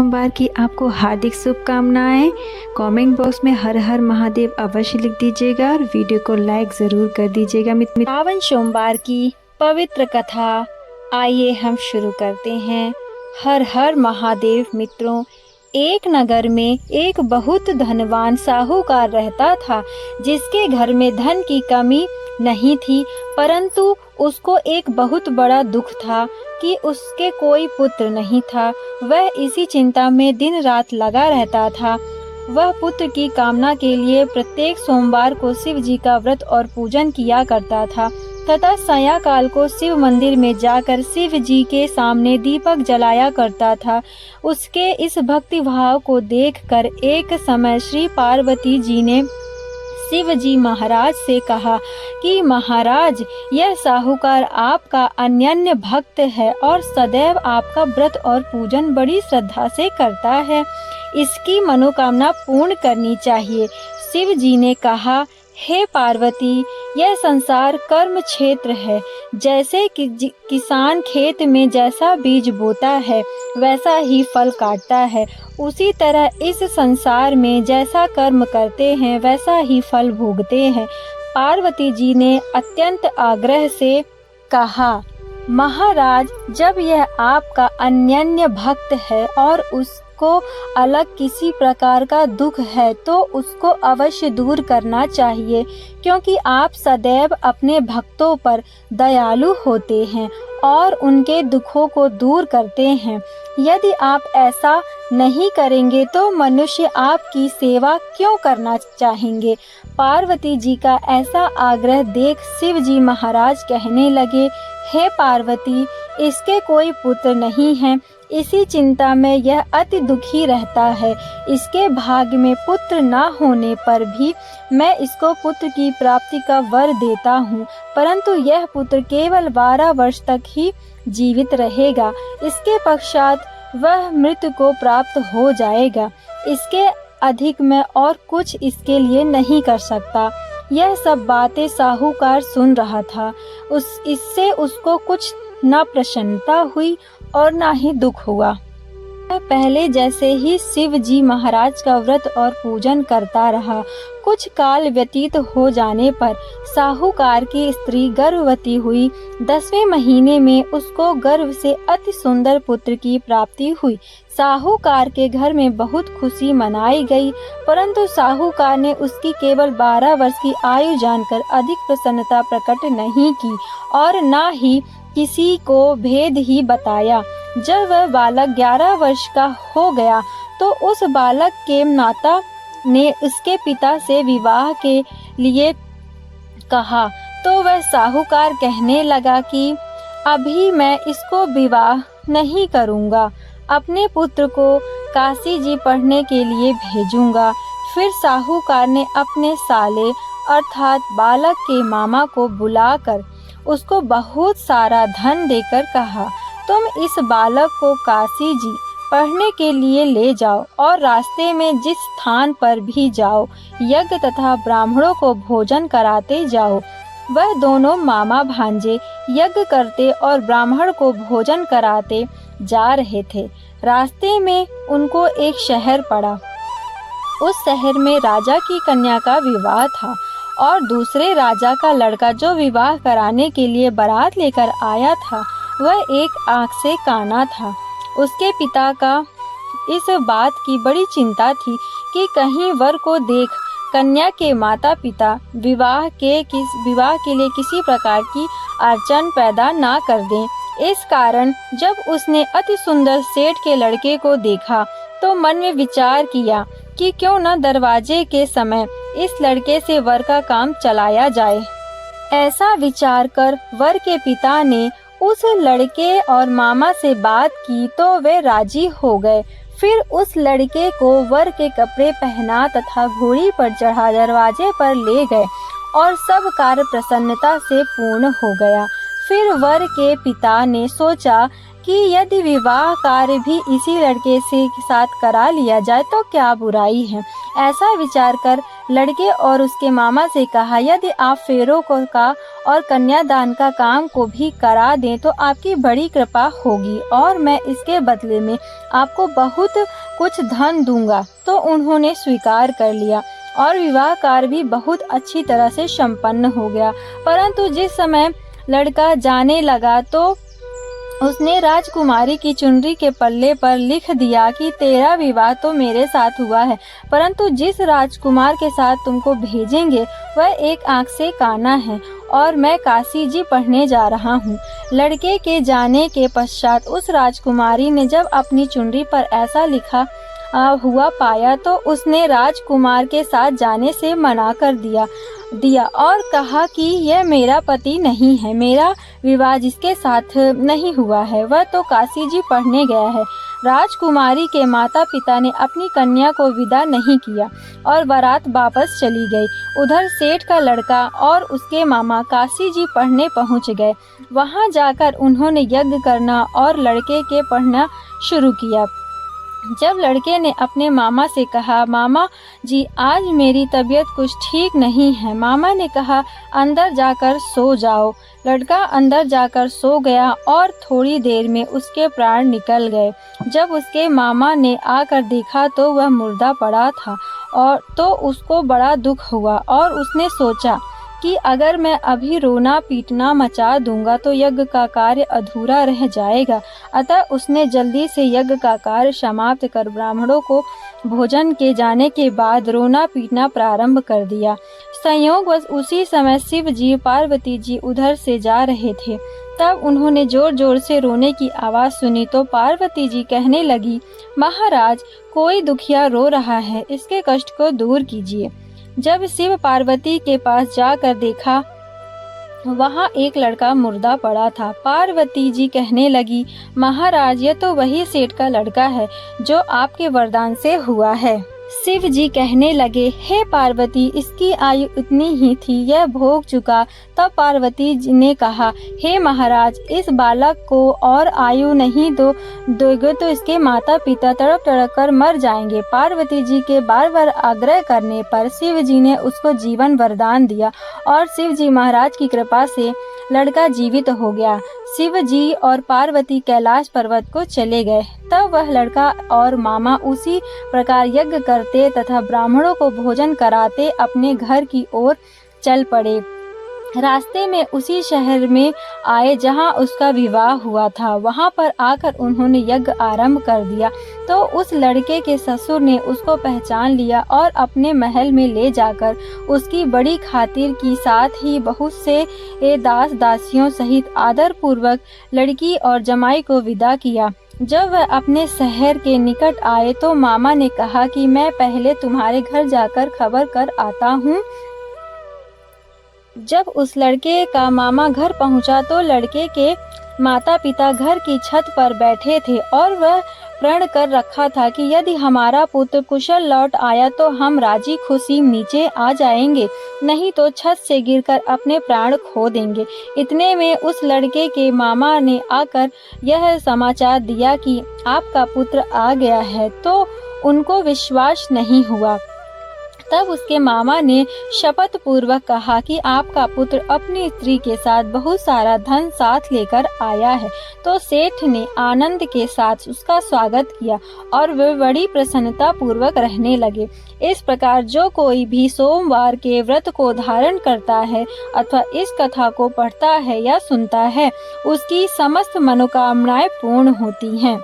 सोमवार की आपको हार्दिक शुभकामनाएं। कमेंट बॉक्स में हर हर महादेव अवश्य लिख दीजिएगा और वीडियो को लाइक ज़रूर कर दीजिएगा। सावन सोमवार की पवित्र कथा आइए हम शुरू करते हैं। हर हर महादेव। मित्रों, एक नगर में एक बहुत धनवान साहूकार रहता था, जिसके घर में धन की कमी नहीं थी, परंतु उसको एक बहुत बड़ा दुख था कि उसके कोई पुत्र नहीं था। वह इसी चिंता में दिन रात लगा रहता था। वह पुत्र की कामना के लिए प्रत्येक सोमवार को शिव जी का व्रत और पूजन किया करता था तथा सायंकाल को शिव मंदिर में जाकर शिव जी के सामने दीपक जलाया करता था। उसके इस भक्ति भाव को देखकर एक समय श्री पार्वती जी ने शिव जी महाराज से कहा कि महाराज, यह साहूकार आपका अनन्य भक्त है और सदैव आपका व्रत और पूजन बड़ी श्रद्धा से करता है। इसकी मनोकामना पूर्ण करनी चाहिए। शिव जी ने कहा, हे पार्वती, यह संसार कर्म क्षेत्र है। जैसे कि किसान खेत में जैसा बीज बोता है वैसा ही फल काटता है, उसी तरह इस संसार में जैसा कर्म करते हैं वैसा ही फल भोगते हैं। पार्वती जी ने अत्यंत आग्रह से कहा, महाराज, जब यह आपका अनन्य भक्त है और उसको अलग किसी प्रकार का दुख है तो उसको अवश्य दूर करना चाहिए, क्योंकि आप सदैव अपने भक्तों पर दयालु होते हैं और उनके दुखों को दूर करते हैं। यदि आप ऐसा नहीं करेंगे तो मनुष्य आपकी सेवा क्यों करना चाहेंगे। पार्वती जी का ऐसा आग्रह देख शिव जी महाराज कहने लगे, हे पार्वती, इसके कोई पुत्र नहीं है। इसी चिंता में यह अति दुखी रहता है। इसके भाग्य में पुत्र न होने पर भी मैं इसको पुत्र की प्राप्ति का वर देता हूँ, परंतु यह पुत्र केवल 12 वर्ष तक ही जीवित रहेगा। इसके पश्चात वह मृत्यु को प्राप्त हो जाएगा। इसके अधिक मैं और कुछ इसके लिए नहीं कर सकता। यह सब बातें साहूकार सुन रहा था। इससे उसको कुछ न प्रसन्नता हुई और ना ही दुख हुआ। पहले जैसे ही शिव जी महाराज का व्रत और पूजन करता रहा। कुछ काल व्यतीत हो जाने पर साहूकार की स्त्री गर्भवती हुई। 10वें महीने में उसको गर्भ से अति सुंदर पुत्र की प्राप्ति हुई। साहूकार के घर में बहुत खुशी मनाई गई, परंतु साहूकार ने उसकी केवल 12 वर्ष की आयु जानकर अधिक प्रसन्नता प्रकट नहीं की और न ही किसी को भेद ही बताया। जब वह बालक 11 वर्ष का हो गया तो उस बालक के माता ने उसके पिता से विवाह के लिए कहा, तो वह साहूकार कहने लगा कि अभी मैं इसको विवाह नहीं करूंगा, अपने पुत्र को काशी जी पढ़ने के लिए भेजूंगा। फिर साहूकार ने अपने साले अर्थात बालक के मामा को बुलाकर उसको बहुत सारा धन देकर कहा, तुम इस बालक को काशी जी पढ़ने के लिए ले जाओ और रास्ते में जिस स्थान पर भी जाओ यज्ञ तथा ब्राह्मणों को भोजन कराते जाओ। वह दोनों मामा भांजे यज्ञ करते और ब्राह्मण को भोजन कराते जा रहे थे। रास्ते में उनको एक शहर पड़ा। उस शहर में राजा की कन्या का विवाह था और दूसरे राजा का लड़का जो विवाह कराने के लिए बारात लेकर आया था वह एक आंख से काना था। उसके पिता का इस बात की बड़ी चिंता थी कि कहीं वर को देख कन्या के माता पिता विवाह के लिए किसी प्रकार की अड़चन पैदा ना कर दें। इस कारण जब उसने अति सुंदर सेठ के लड़के को देखा तो मन में विचार किया कि क्यों न दरवाजे के समय इस लड़के से वर का काम चलाया जाए। ऐसा विचार कर वर के पिता ने उस लड़के और मामा से बात की तो वे राजी हो गए। फिर उस लड़के को वर के कपड़े पहना तथा घोड़ी पर चढ़ा दरवाजे पर ले गए और सब कार्य प्रसन्नता से पूर्ण हो गया। फिर वर के पिता ने सोचा कि यदि विवाह कार्य भी इसी लड़के से साथ करा लिया जाए तो क्या बुराई है। ऐसा विचार कर लड़के और उसके मामा से कहा, यदि आप फेरों को का और कन्यादान का काम को भी करा दें तो आपकी बड़ी कृपा होगी और मैं इसके बदले में आपको बहुत कुछ धन दूंगा। तो उन्होंने स्वीकार कर लिया और विवाह कार्य भी बहुत अच्छी तरह से संपन्न हो गया। परंतु जिस समय लड़का जाने लगा तो उसने राजकुमारी की चुनरी के पल्ले पर लिख दिया कि तेरा विवाह तो मेरे साथ हुआ है, परंतु जिस राजकुमार के साथ तुमको भेजेंगे वह एक आंख से काना है और मैं काशी जी पढ़ने जा रहा हूँ। लड़के के जाने के पश्चात उस राजकुमारी ने जब अपनी चुनरी पर ऐसा लिखा हुआ पाया तो उसने राजकुमार के साथ जाने से मना कर दिया और कहा कि यह मेरा पति नहीं है, मेरा विवाह जिसके साथ नहीं हुआ है वह तो काशी जी पढ़ने गया है। राजकुमारी के माता पिता ने अपनी कन्या को विदा नहीं किया और बारात वापस चली गई। उधर सेठ का लड़का और उसके मामा काशी जी पढ़ने पहुंच गए। वहां जाकर उन्होंने यज्ञ करना और लड़के के पढ़ना शुरू किया। जब लड़के ने अपने मामा से कहा, मामा जी आज मेरी तबीयत कुछ ठीक नहीं है, मामा ने कहा अंदर जाकर सो जाओ। लड़का अंदर जाकर सो गया और थोड़ी देर में उसके प्राण निकल गए। जब उसके मामा ने आकर देखा तो वह मुर्दा पड़ा था और तो उसको बड़ा दुख हुआ और उसने सोचा कि अगर मैं अभी रोना पीटना मचा दूंगा तो यज्ञ का कार्य अधूरा रह जाएगा। अतः उसने जल्दी से यज्ञ का कार्य समाप्त कर ब्राह्मणों को भोजन के जाने के बाद रोना पीटना प्रारंभ कर दिया। संयोगवश उसी समय शिव जी पार्वती जी उधर से जा रहे थे। तब उन्होंने जोर जोर से रोने की आवाज़ सुनी तो पार्वती जी कहने लगी, महाराज कोई दुखिया रो रहा है, इसके कष्ट को दूर कीजिए। जब शिव पार्वती के पास जाकर देखा वहाँ एक लड़का मुर्दा पड़ा था। पार्वती जी कहने लगी, महाराज यह तो वही सेठ का लड़का है जो आपके वरदान से हुआ है। शिव जी कहने लगे, हे पार्वती इसकी आयु इतनी ही थी, यह भोग चुका। तब पार्वती जी ने कहा, हे महाराज इस बालक को और आयु नहीं दोगे तो इसके माता पिता तड़प तड़प कर मर जाएंगे। पार्वती जी के बार बार आग्रह करने पर शिव जी ने उसको जीवन वरदान दिया और शिव जी महाराज की कृपा से लड़का जीवित हो गया। शिव जी और पार्वती कैलाश पर्वत को चले गए। तब वह लड़का और मामा उसी प्रकार यज्ञ करते तथा ब्राह्मणों को भोजन कराते अपने घर की ओर चल पड़े। रास्ते में उसी शहर में आए जहां उसका विवाह हुआ था। वहां पर आकर उन्होंने यज्ञ आरंभ कर दिया तो उस लड़के के ससुर ने उसको पहचान लिया और अपने महल में ले जाकर उसकी बड़ी खातिर की, साथ ही बहुत से दास दासियों सहित आदर पूर्वक लड़की और जमाई को विदा किया। जब वह अपने शहर के निकट आए तो मामा ने कहा कि मैं पहले तुम्हारे घर जाकर खबर कर आता हूँ। जब उस लड़के का मामा घर पहुंचा तो लड़के के माता पिता घर की छत पर बैठे थे और वह प्रण कर रखा था कि यदि हमारा पुत्र कुशल लौट आया तो हम राजी खुशी नीचे आ जाएंगे, नहीं तो छत से गिरकर अपने प्राण खो देंगे। इतने में उस लड़के के मामा ने आकर यह समाचार दिया कि आपका पुत्र आ गया है, तो उनको विश्वास नहीं हुआ। तब उसके मामा ने शपथ पूर्वक कहा कि आपका पुत्र अपनी स्त्री के साथ बहुत सारा धन साथ लेकर आया है। तो सेठ ने आनंद के साथ उसका स्वागत किया और वे बड़ी प्रसन्नता पूर्वक रहने लगे। इस प्रकार जो कोई भी सोमवार के व्रत को धारण करता है अथवा इस कथा को पढ़ता है या सुनता है उसकी समस्त मनोकामनाएं पूर्ण होती हैं।